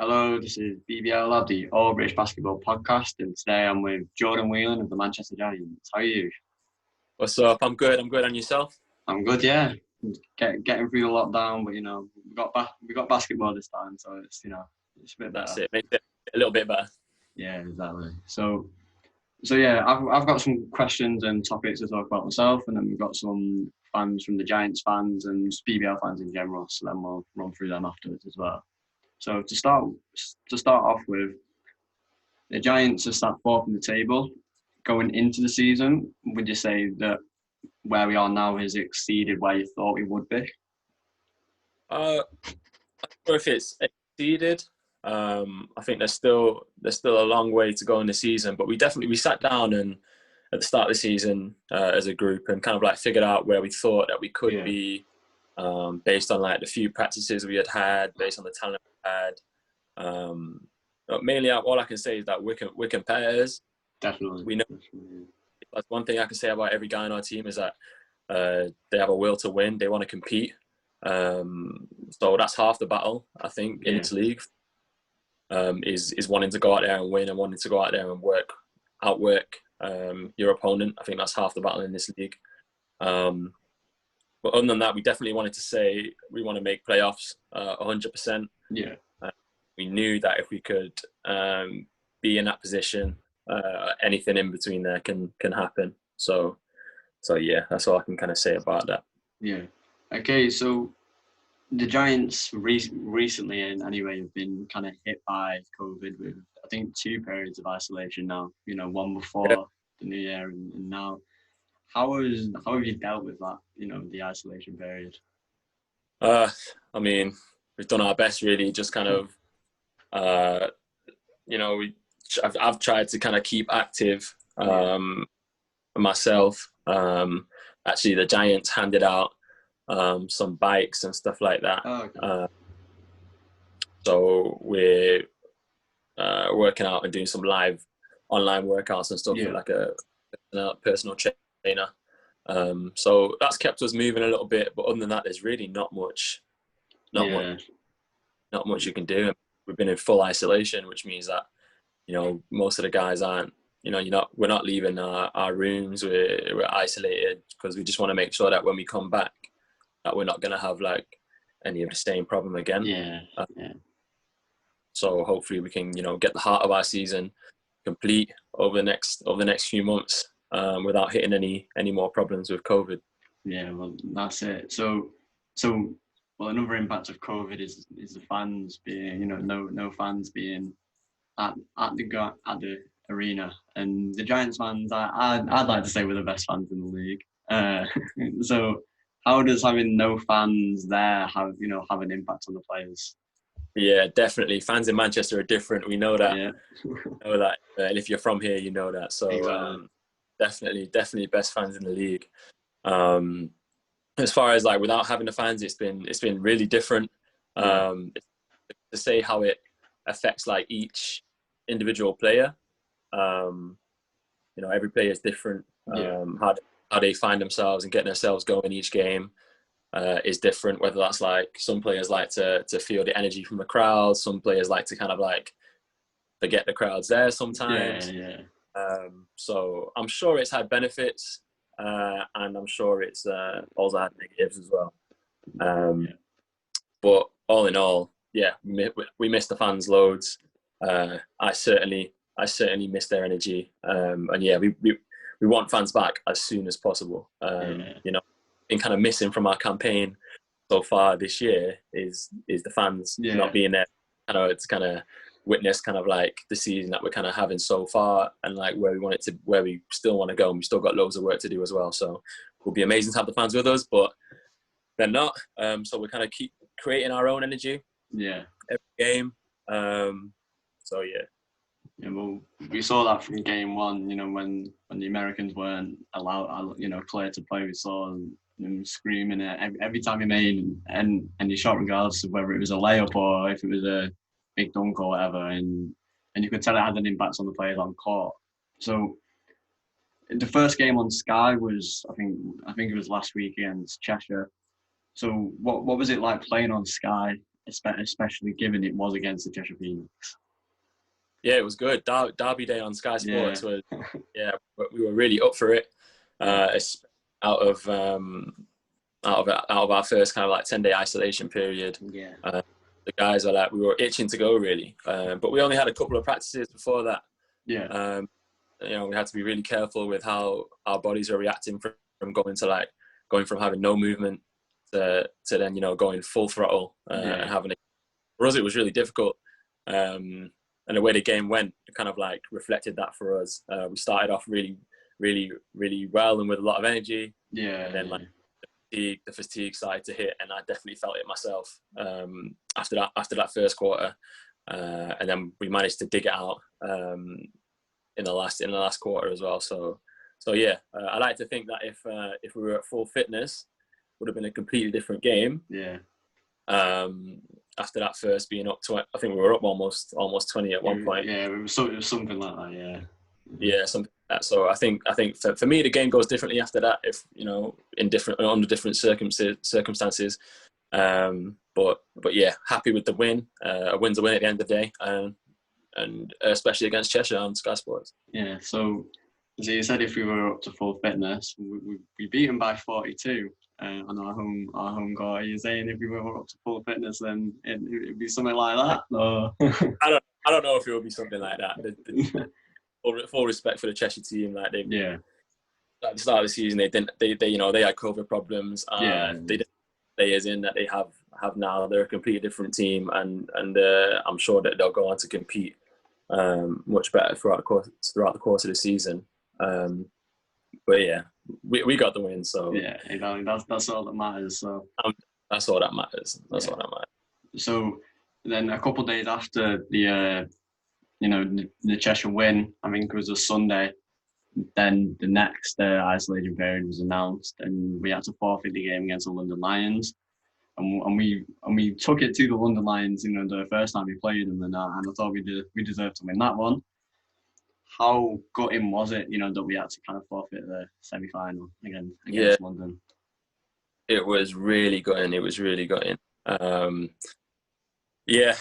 Hello, this is BBL Lab, the All British Basketball Podcast, and today I'm with Jordan Whelan of the Manchester Giants. How are you? What's up? I'm good. I'm good. And yourself? I'm good, yeah. Getting through the lockdown, but we got basketball this time, so it's a bit That's better. it. Makes it a little bit better. Yeah, exactly. So yeah, I've got some questions and topics to talk about myself, and then we've got some fans from the Giants fans and just BBL fans in general. So then we'll run through them afterwards as well. So to start off with, the Giants are sat fourth in the table. Going into the season, would you say that where we are now has exceeded where you thought we would be? I'm not sure if it's exceeded. I think there's still a long way to go in the season, but we sat down and at the start of the season as a group and kind of like figured out where we thought that we could be based on like the few practices we had, based on the talent we had. But mainly, all I can say is that we're competitors. Definitely. We know that's one thing I can say about every guy on our team is that they have a will to win. They want to compete. So that's half the battle, I think, in this league. Is wanting to go out there and win and wanting to go out there and outwork your opponent. I think that's half the battle in this league. But other than that, we definitely wanted to say we want to make playoffs 100%. Yeah. We knew that if we could be in that position, anything in between there can happen. So yeah, that's all I can kind of say about that. Yeah. Okay, so the Giants recently, anyway, have been kind of hit by COVID with, I think, 2 periods of isolation now. One before the New Year and now. How have you dealt with that? The isolation period. I mean, we've done our best, really. Just kind of, I've tried to kind of keep active myself. Actually, the Giants handed out some bikes and stuff like that. Oh, okay. So we're working out and doing some live online workouts and stuff with like a personal trainer. So that's kept us moving a little bit. But other than that, there's really not much you can do. We've been in full isolation, which means that most of the guys aren't. We're not leaving our rooms. We're isolated because we just want to make sure that when we come back, that we're not going to have like any of the same problem again. Yeah. So hopefully we can, get the heart of our season complete over the next few months without hitting any more problems with COVID. Yeah, well, that's it. So another impact of COVID is the fans being, no fans being at the arena, and the Giants fans, I'd like to say we're the best fans in the league. So how does having no fans there have an impact on the players? Yeah, definitely. Fans in Manchester are different. We know that. Yeah. Know that. And if you're from here, you know that. So exactly. definitely best fans in the league. As far as like without having the fans, it's been really different. To say how it affects like each individual player. Every player is different. How they find themselves and get themselves going each game is different. Whether that's like some players like to feel the energy from the crowd, some players like to kind of like forget the crowd's there sometimes. Yeah. So I'm sure it's had benefits, and I'm sure it's also had negatives as well. But all in all, yeah, we miss the fans loads. I certainly miss their energy, and yeah, we want fans back as soon as possible. Been kind of missing from our campaign so far this year is the fans not being there. It's kind of witness kind of like the season that we're kind of having so far and like where we still want to go, and we still got loads of work to do as well. So it would be amazing to have the fans with us, but they're not. So we kind of keep creating our own energy. Yeah. Every game. So yeah. Yeah, well, we saw that from game 1. When the Americans weren't allowed, clear to play, we saw them screaming it every time he made and he shot, regardless of whether it was a layup or if it was a big dunk or whatever, and you could tell it had an impact on the players on court. So the first game on Sky was, I think it was last week against Cheshire. So what was it like playing on Sky especially given it was against the Cheshire Phoenix. Yeah, it was good. Derby Day on Sky Sports Yeah. was, we were really up for it. Out of our first kind of like 10-day isolation period. Yeah. The guys were like, we were itching to go really, but we only had a couple of practices before that. Yeah. We had to be really careful with how our bodies are reacting from going from having no movement to then going full throttle and having it. For us, it was really difficult, and the way the game went kind of like reflected that for us. We started off really, really, really well and with a lot of energy. Yeah. And then the fatigue started to hit, and I definitely felt it myself after that first quarter, and then we managed to dig it out in the last quarter as well. So yeah, I like to think that if we were at full fitness, it would have been a completely different game. Yeah. After that first being up to, I think we were up almost 20 at one point. Yeah, it was something like that. Yeah. Yeah, something like that. So I think for me the game goes differently after that. If under different circumstances. But yeah, happy with the win. A win's a win at the end of the day, and especially against Cheshire on Sky Sports. Yeah. So you said if we were up to full fitness, we beat them by 42 on our home goal. Are you saying if we were up to full fitness, then it'd be something like that? Or? I don't know if it would be something like that. Full respect for the Cheshire team, like at the start of the season, they had COVID problems. They didn't players in that they have now. They're a completely different team, and I'm sure that they'll go on to compete much better throughout the course of the season. But yeah, we got the win, so yeah, that's all that matters. So that's all that matters. All that matters. So then a couple of days after the Cheshire win, I think it was a Sunday, then the next isolation period was announced, and we had to forfeit the game against the London Lions. And we took it to the London Lions, the first time we played them, and I thought we deserved to win that one. How gutting was it, that we had to kind of forfeit the semi-final against London? It was really gutting. Yeah,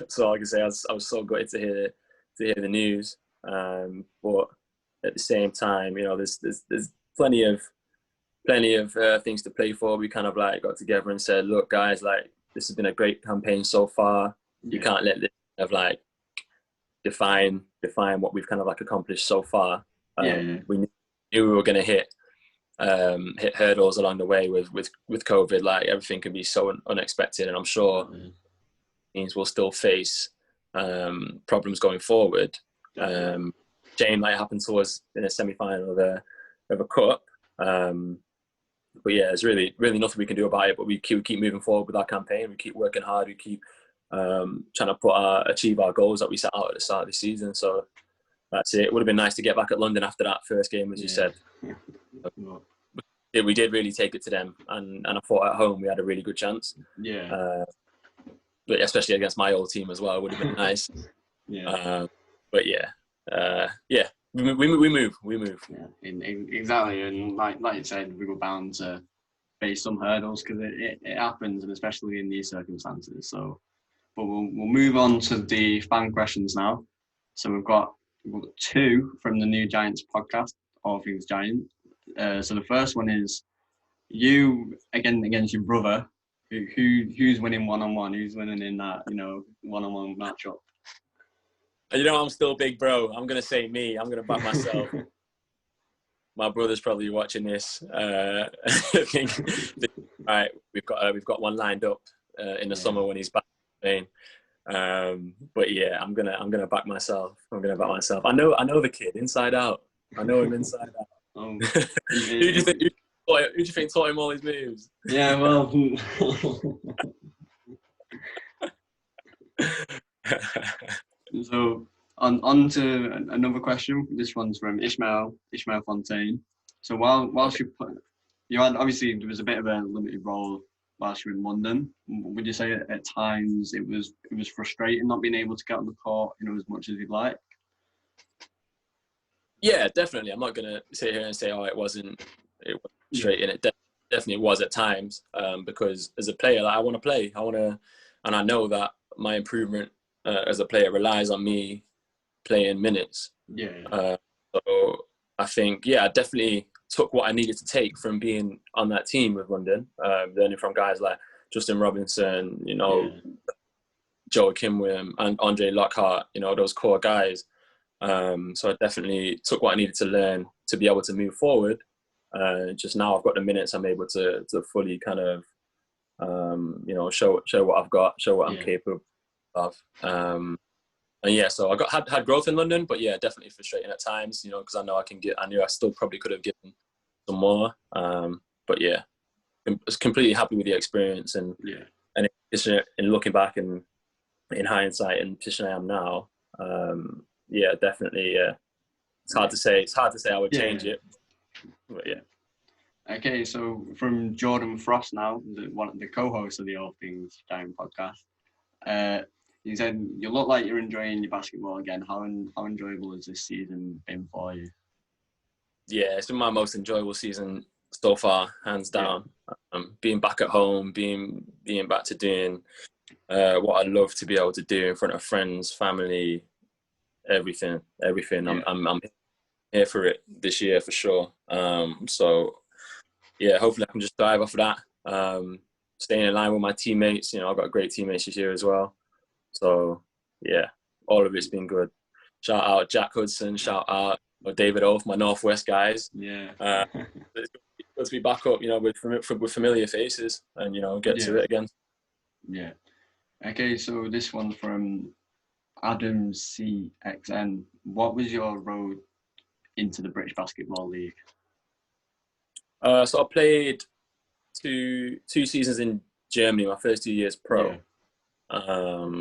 so like I say, I was so gutted to hear the news. But at the same time, there's plenty of things to play for. We kind of like got together and said, look, guys, like this has been a great campaign so far. You can't let this kind of like define what we've kind of like accomplished so far. We knew we were going to hit hurdles along the way with COVID. Like everything can be so unexpected, and I'm sure teams will still face problems going forward. Shame might happen to us in a semi-final of a cup. But yeah, there's really nothing we can do about it. But we keep moving forward with our campaign. We keep working hard. We keep trying to achieve our goals that we set out at the start of the season. So that's it. It would have been nice to get back at London after that first game, as you said. We did really take it to them, and I thought at home we had a really good chance. But especially against my old team as well, it would have been nice. But we move. Yeah, exactly. And like you said, we were bound to face some hurdles because it happens, and especially in these circumstances. So, but we'll move on to the fan questions now. So we've got two from the New Giants podcast, All Things Giant. So the first one is you again against your brother. Who's winning one-on-one? Who's winning in that one-on-one matchup? I'm still big bro. I'm gonna say me. I'm gonna back myself. My brother's probably watching this. I think, right, we've got one lined up in the summer when he's back playing. But yeah, I'm gonna back myself. I know the kid inside out. I know him inside out. Who do you think taught him all his moves? Yeah, well. So on to another question. This one's from Ishmael Fontaine. So whilst you had, obviously there was a bit of a limited role whilst you were in London. Would you say at times it was frustrating not being able to get on the court, as much as you'd like? Yeah, definitely. I'm not gonna sit here and say, it wasn't frustrating. It definitely was at times, because as a player, I want to play. I want and I know that my improvement as a player relies on me playing minutes. So I think, I definitely took what I needed to take from being on that team with London, learning from guys like Justin Robinson, Joe Kimwim and Andre Lockhart, those core guys. So I definitely took what I needed to learn to be able to move forward. Just now I've got the minutes, I'm able to fully kind of, show what I've got, show what I'm capable of. And so I had growth in London, but definitely frustrating at times, because I know I knew I still probably could have given some more. But I was completely happy with the experience, and in looking back and in hindsight and position I am now, definitely. It's hard to say. It's hard to say I would change it. But Okay, so from Jordan Frost now, one of the co-hosts of the All Things Giant podcast. He said, "You look like you're enjoying your basketball again. How enjoyable has this season been for you?" Yeah, it's been my most enjoyable season so far, hands down. Being back at home, being back to doing what I love to be able to do in front of friends, family, everything. I'm here for it this year for sure. So hopefully I can just dive off of that. Staying in line with my teammates. I've got great teammates this year as well. So all of it's been good. Shout out Jack Hudson. Shout out David Oath, my Northwest guys. It's good to be back up, with familiar faces, and get to it again. Okay, so this one from Adam CXN. What was your road into the British Basketball League? So I played two seasons in Germany, my first 2 years pro.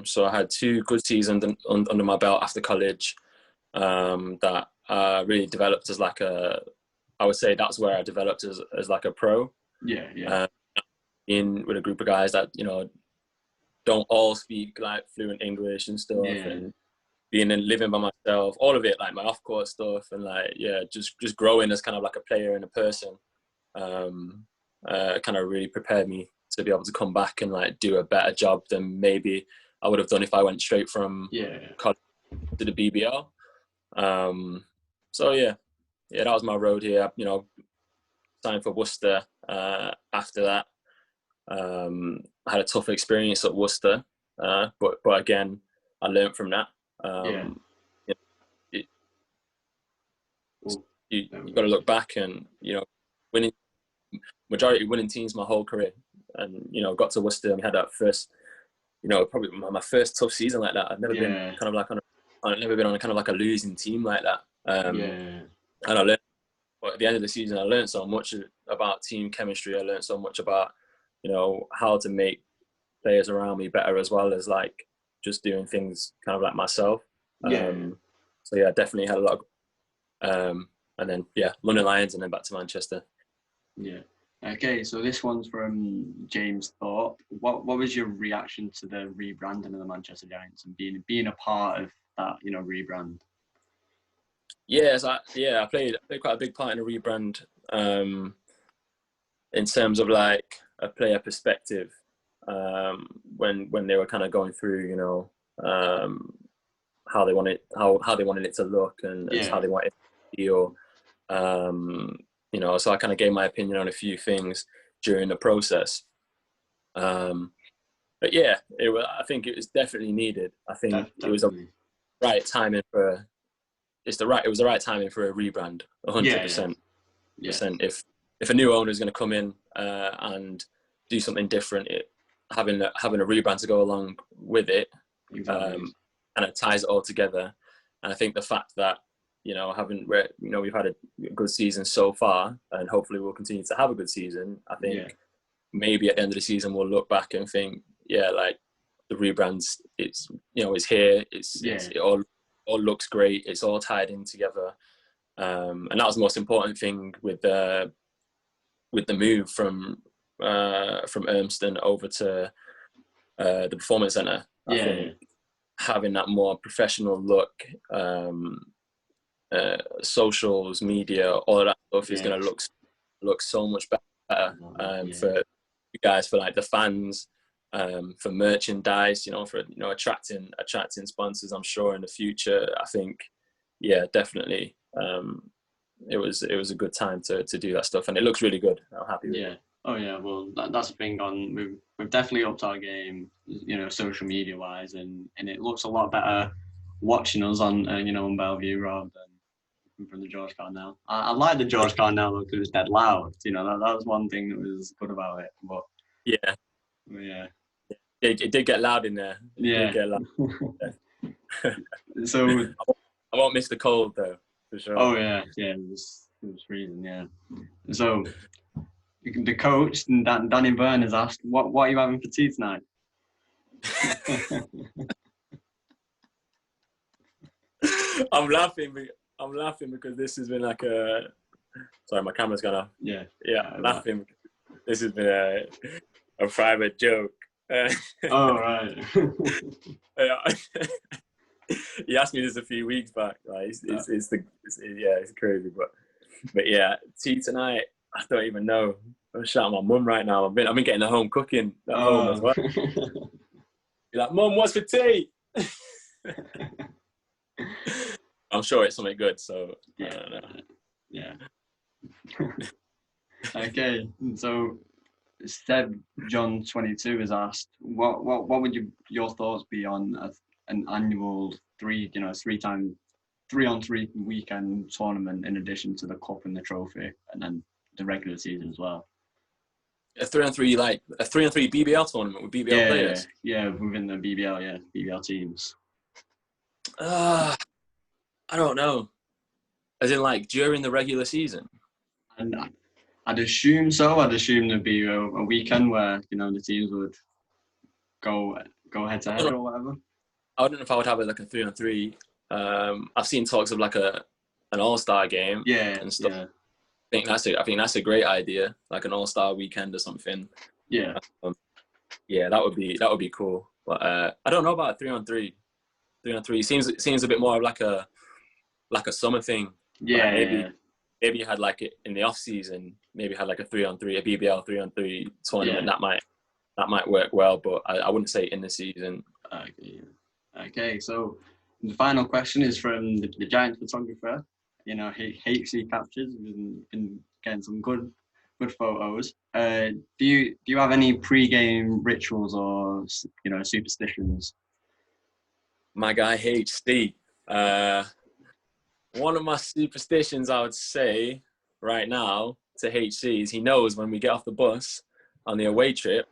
So I had 2 good seasons under my belt after college, that really developed as I would say that's where I developed as like a pro. In with a group of guys that, don't all speak like fluent English and stuff, and being and living by myself, all of it, like my off-court stuff, and just growing as kind of like a player and a person, kind of really prepared me to be able to come back and do a better job than maybe I would have done if I went straight from college to the BBL. So that was my road here. Signed for Worcester after that. I had a tough experience at Worcester, but again, I learned from that. You got to look back, and majority winning teams my whole career, and got to Worcester and we had that first, probably my first tough season like that. I've never been kind of I've never been on a kind of like a losing team like that. And I learned, but at the end of the season, I learned so much about team chemistry. I learned so much about how to make players around me better, as well as just doing things kind of like myself. So definitely had a lot of, and then London Lions, and then back to Manchester. Okay, so this one's from James Thorpe. What was your reaction to the rebranding of the Manchester Giants and being a part of that, rebrand? I played quite a big part in the rebrand, in terms of a player perspective, when they were kind of going through, how they wanted it to look, and how they wanted it to feel. So I kind of gave my opinion on a few things during the process. But I think it was definitely needed. I think it was the right timing for. It was the right timing for a rebrand, 100%. If a new owner is going to come in and do something different, having a rebrand to go along with it, and it ties it all together. And I think the fact that we've had a good season so far, and hopefully we'll continue to have a good season. I think maybe at the end of the season we'll look back and think, the rebrands, it's here, it all looks great, it's all tied in together, and that was the most important thing with the move from Urmston over to the Performance Centre. I think having that more professional look, socials, media, all of that stuff is going to look so much better for you guys, for the fans, for merchandise, for attracting sponsors. I'm sure in the future. I think, yeah, definitely. It was a good time to do that stuff, and it looks really good. I'm happy with it. Oh yeah, well that's the thing. We've definitely upped our game, social media wise, and it looks a lot better watching us on on Bellevue rather than from the George Carnell. I like the George Carnell because it was dead loud. That was one thing that was good about it. But yeah, it did get loud in there. It did get loud. So I won't miss the cold though, for sure. Oh yeah, it was freezing. Yeah. So the coach, Danny Byrne, has asked, "What are you having for tea tonight?" I'm laughing because this has been like a. Sorry, my camera's gone off. Yeah. I'm laughing. This has been a private joke. Oh right. He asked me this a few weeks back. Like, it's crazy, but yeah, tea tonight. I don't even know. I'm shouting at my mum right now. I've been getting the home cooking at home as well. You're like, Mum, what's for tea? I'm sure it's something good. So I don't know. Yeah. Okay, so Seb John 22 has asked, what would your thoughts be on an annual 3-on-3 weekend tournament in addition to the cup and the trophy, and then the regular season as well? A 3-on-3, like a 3-on-3 BBL tournament with BBL players. Yeah, within the BBL, BBL teams. I don't know. As in, like during the regular season. And I'd assume so. I'd assume there'd be a weekend where the teams would go head to head or whatever. I don't know if I would have it like a 3-on-3. I've seen talks of like an all-star game. And stuff. Yeah. I think that's a great idea, like an all-star weekend or something. Yeah. That would be cool. But I don't know about a 3-on-3. 3-on-3 seems a bit more of like a summer thing. Yeah. Maybe you had like it in the off season. Maybe had like a 3-on-3, a BBL 3-on-3 tournament. Yeah. That might work well, but I wouldn't say in the season. Okay. So the final question is from the Giant photographer. HC Captures. We've been getting some good photos. Do you have any pre-game rituals or superstitions? My guy HC. One of my superstitions, I would say, right now to HC is he knows when we get off the bus on the away trip,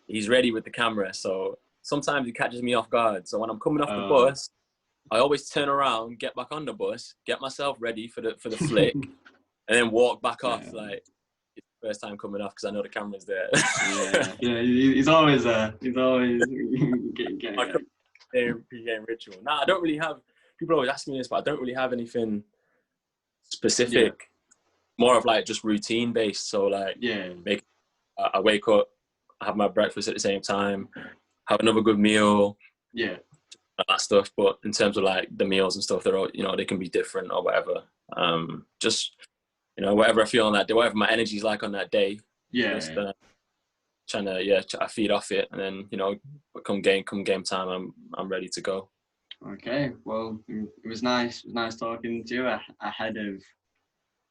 he's ready with the camera. So sometimes he catches me off guard. So when I'm coming off the bus, I always turn around, get back on the bus, get myself ready for the flick, and then walk back off like it's the first time coming off because I know the camera's there. He's always there. He's always getting pre-game ritual. Nah, I don't really have. People always ask me this, but I don't really have anything specific. Yeah. More of like just routine based. So like, I wake up, I have my breakfast at the same time, have another good meal. Yeah. That stuff. But in terms of like the meals and stuff, they're all, they can be different or whatever. Just, whatever I feel on that day, whatever my energy's like on that day. Yeah. Just, trying to I feed off it, and then come game time, I'm ready to go. Okay, well, it was nice talking to you ahead of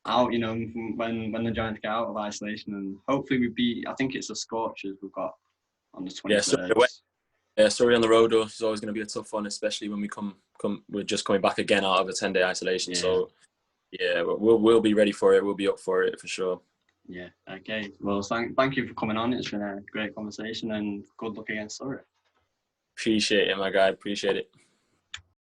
out, when the Giants get out of isolation, and hopefully we beat. I think it's the Scorchers we've got on the 23rd. Surrey on the road is always going to be a tough one, especially when we come. We're just coming back again out of a 10-day isolation, so we'll be ready for it. We'll be up for it for sure. Yeah. Okay. Well, thank you for coming on. It's been a great conversation, and good luck against Surrey. Appreciate it, my guy. Appreciate it.